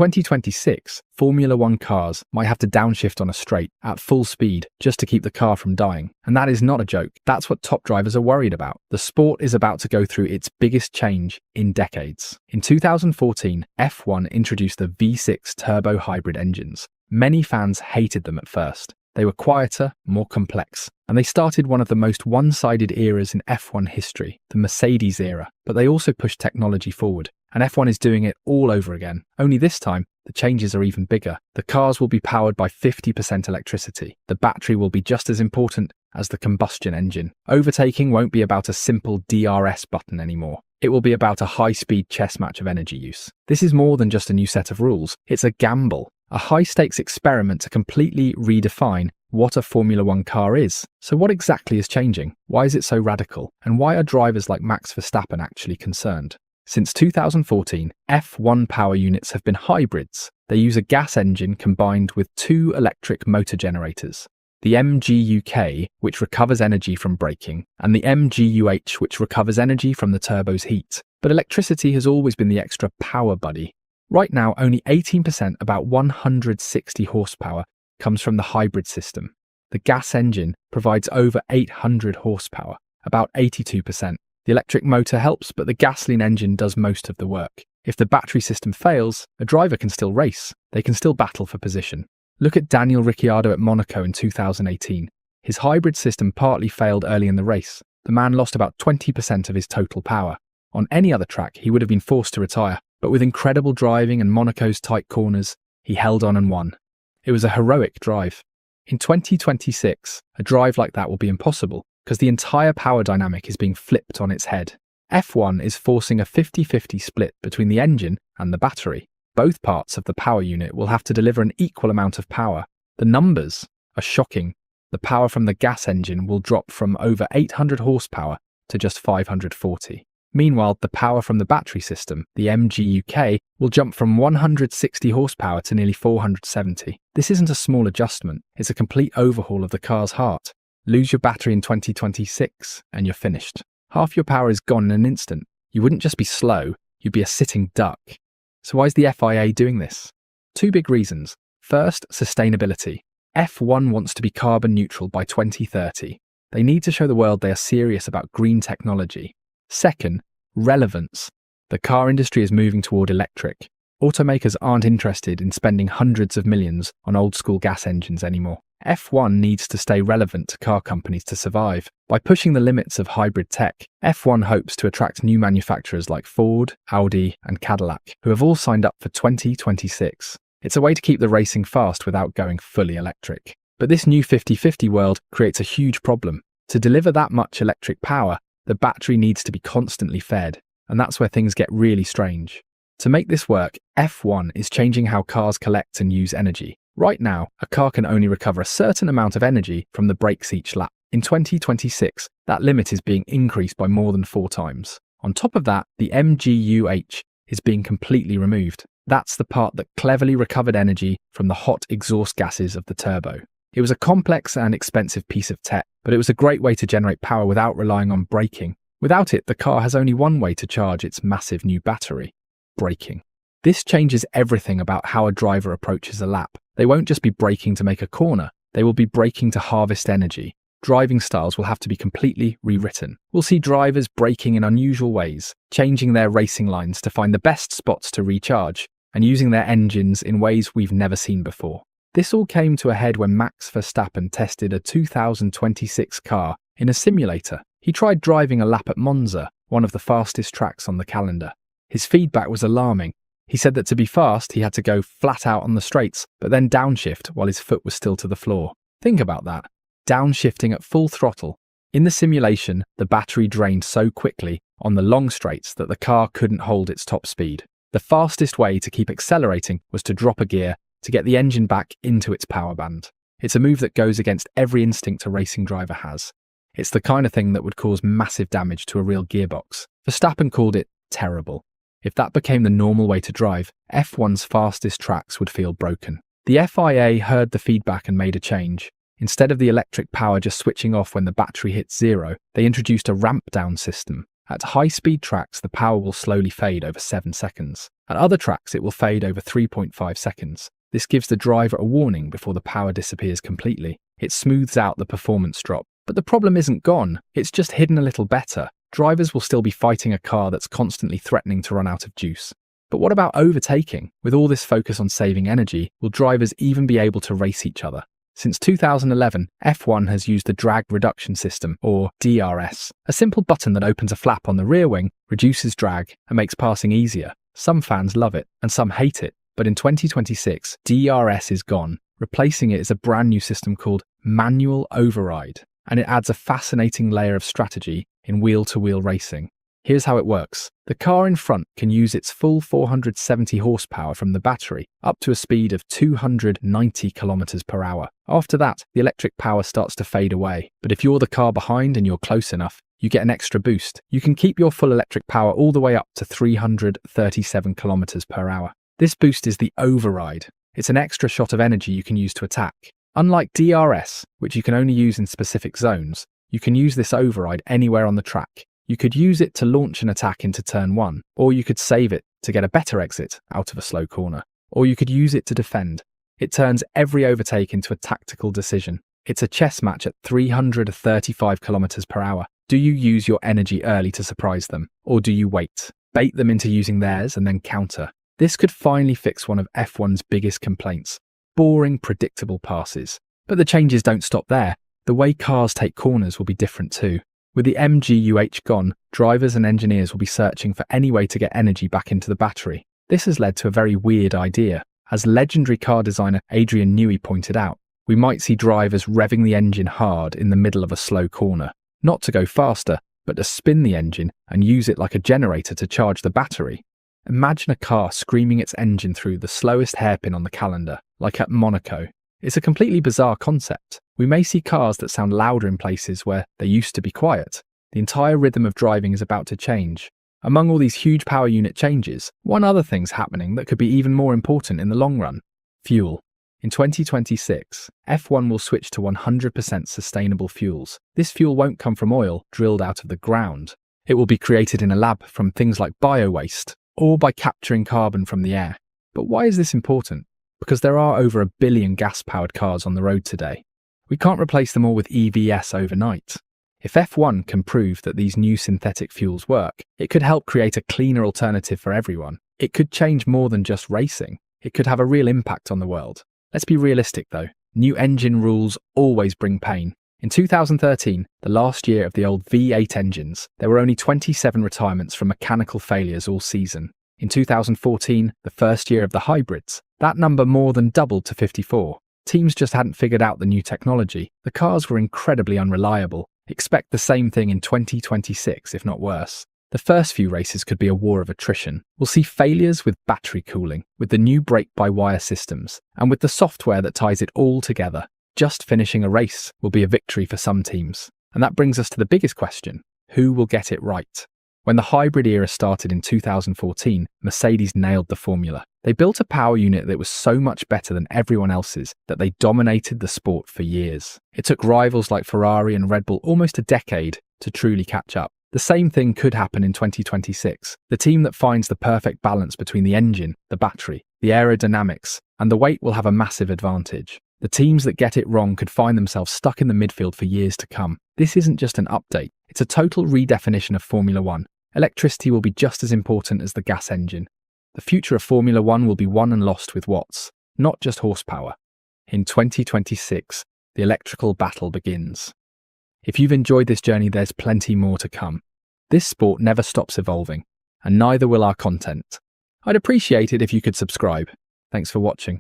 2026, Formula One cars might have to downshift on a straight at full speed just to keep the car from dying. And that is not a joke. That's what top drivers are worried about. The sport is about to go through its biggest change in decades. In 2014, F1 introduced the V6 turbo hybrid engines. Many fans hated them at first. They were quieter, more complex, and they started one of the most one-sided eras in F1 history, the Mercedes era. But they also pushed technology forward, and F1 is doing it all over again. Only this time, the changes are even bigger. The cars will be powered by 50% electricity. The battery will be just as important as the combustion engine. Overtaking won't be about a simple DRS button anymore. It will be about a high-speed chess match of energy use. This is more than just a new set of rules. It's a gamble. A high-stakes experiment to completely redefine what a Formula One car is. So what exactly is changing? Why is it so radical? And why are drivers like Max Verstappen actually concerned? Since 2014, F1 power units have been hybrids. They use a gas engine combined with two electric motor generators. The MGU-H, which recovers energy from braking, and the MGU-H, which recovers energy from the turbo's heat. But electricity has always been the extra power buddy. Right now, only 18%, about 160 horsepower, comes from the hybrid system. The gas engine provides over 800 horsepower, about 82%. The electric motor helps, but the gasoline engine does most of the work. If the battery system fails, a driver can still race. They can still battle for position. Look at Daniel Ricciardo at Monaco in 2018. His hybrid system partly failed early in the race. The man lost about 20% of his total power. On any other track, he would have been forced to retire. But with incredible driving and Monaco's tight corners, he held on and won. It was a heroic drive. In 2026, a drive like that will be impossible because the entire power dynamic is being flipped on its head. F1 is forcing a 50-50 split between the engine and the battery. Both parts of the power unit will have to deliver an equal amount of power. The numbers are shocking. The power from the gas engine will drop from over 800 horsepower to just 540. Meanwhile, the power from the battery system, the MGU-H, will jump from 160 horsepower to nearly 470. This isn't a small adjustment, it's a complete overhaul of the car's heart. Lose your battery in 2026 and you're finished. Half your power is gone in an instant. You wouldn't just be slow, you'd be a sitting duck. So why is the FIA doing this? Two big reasons. First, sustainability. F1 wants to be carbon neutral by 2030. They need to show the world they are serious about green technology. Second, relevance. The car industry is moving toward electric. Automakers aren't interested in spending hundreds of millions on old-school gas engines anymore. F1 needs to stay relevant to car companies to survive. By pushing the limits of hybrid tech, F1 hopes to attract new manufacturers like Ford, Audi, and Cadillac, who have all signed up for 2026. It's a way to keep the racing fast without going fully electric. But this new 50-50 world creates a huge problem. To deliver that much electric power, the battery needs to be constantly fed, and that's where things get really strange. To make this work, F1 is changing how cars collect and use energy. Right now, a car can only recover a certain amount of energy from the brakes each lap. In 2026, that limit is being increased by more than 4 times. On top of that, the MGU-H is being completely removed. That's the part that cleverly recovered energy from the hot exhaust gases of the turbo. It was a complex and expensive piece of tech, but it was a great way to generate power without relying on braking. Without it, the car has only one way to charge its massive new battery: braking. This changes everything about how a driver approaches a lap. They won't just be braking to make a corner, they will be braking to harvest energy. Driving styles will have to be completely rewritten. We'll see drivers braking in unusual ways, changing their racing lines to find the best spots to recharge, and using their engines in ways we've never seen before. This all came to a head when Max Verstappen tested a 2026 car in a simulator. He tried driving a lap at Monza, one of the fastest tracks on the calendar. His feedback was alarming. He said that to be fast, he had to go flat out on the straights, but then downshift while his foot was still to the floor. Think about that. Downshifting at full throttle. In the simulation, the battery drained so quickly on the long straights that the car couldn't hold its top speed. The fastest way to keep accelerating was to drop a gear to get the engine back into its power band. It's a move that goes against every instinct a racing driver has. It's the kind of thing that would cause massive damage to a real gearbox. Verstappen called it terrible. If that became the normal way to drive, F1's fastest tracks would feel broken. The FIA heard the feedback and made a change. Instead of the electric power just switching off when the battery hits zero, they introduced a ramp-down system. At high-speed tracks, the power will slowly fade over 7 seconds. At other tracks, it will fade over 3.5 seconds. This gives the driver a warning before the power disappears completely. It smooths out the performance drop. But the problem isn't gone, it's just hidden a little better. Drivers will still be fighting a car that's constantly threatening to run out of juice. But what about overtaking? With all this focus on saving energy, will drivers even be able to race each other? Since 2011, F1 has used the drag reduction system, or DRS. A simple button that opens a flap on the rear wing, reduces drag, and makes passing easier. Some fans love it, and some hate it. But in 2026, DRS is gone. Replacing it is a brand new system called manual override, and it adds a fascinating layer of strategy in wheel-to-wheel racing. Here's how it works. The car in front can use its full 470 horsepower from the battery up to a speed of 290 kilometers per hour. After that, the electric power starts to fade away. But if you're the car behind and you're close enough, you get an extra boost. You can keep your full electric power all the way up to 337 kilometers per hour. This boost is the override. It's an extra shot of energy you can use to attack. Unlike DRS, which you can only use in specific zones, you can use this override anywhere on the track. You could use it to launch an attack into turn 1, or you could save it to get a better exit out of a slow corner, or you could use it to defend. It turns every overtake into a tactical decision. It's a chess match at 335 kilometers per hour. Do you use your energy early to surprise them, or do you wait, bait them into using theirs and then counter? This could finally fix one of F1's biggest complaints: boring, predictable passes. But the changes don't stop there. The way cars take corners will be different too. With the MGU-H gone, drivers and engineers will be searching for any way to get energy back into the battery. This has led to a very weird idea. As legendary car designer Adrian Newey pointed out, we might see drivers revving the engine hard in the middle of a slow corner, not to go faster, but to spin the engine and use it like a generator to charge the battery. Imagine a car screaming its engine through the slowest hairpin on the calendar, like at Monaco. It's a completely bizarre concept. We may see cars that sound louder in places where they used to be quiet. The entire rhythm of driving is about to change. Among all these huge power unit changes, one other thing's happening that could be even more important in the long run: fuel. In 2026, F1 will switch to 100% sustainable fuels. This fuel won't come from oil drilled out of the ground. It will be created in a lab from things like bio-waste, or by capturing carbon from the air. But why is this important? Because there are over 1 billion gas-powered cars on the road today. We can't replace them all with EVs overnight. If F1 can prove that these new synthetic fuels work, it could help create a cleaner alternative for everyone. It could change more than just racing. It could have a real impact on the world. Let's be realistic though. New engine rules always bring pain. In 2013, the last year of the old V8 engines, there were only 27 retirements from mechanical failures all season. In 2014, the first year of the hybrids, that number more than doubled to 54. Teams just hadn't figured out the new technology. The cars were incredibly unreliable. Expect the same thing in 2026, if not worse. The first few races could be a war of attrition. We'll see failures with battery cooling, with the new brake-by-wire systems, and with the software that ties it all together. Just finishing a race will be a victory for some teams. And that brings us to the biggest question: who will get it right? When the hybrid era started in 2014, Mercedes nailed the formula. They built a power unit that was so much better than everyone else's that they dominated the sport for years. It took rivals like Ferrari and Red Bull almost a decade to truly catch up. The same thing could happen in 2026. The team that finds the perfect balance between the engine, the battery, the aerodynamics, and the weight will have a massive advantage. The teams that get it wrong could find themselves stuck in the midfield for years to come. This isn't just an update, it's a total redefinition of Formula One. Electricity will be just as important as the gas engine. The future of Formula One will be won and lost with watts, not just horsepower. In 2026, the electrical battle begins. If you've enjoyed this journey, there's plenty more to come. This sport never stops evolving, and neither will our content. I'd appreciate it if you could subscribe. Thanks for watching.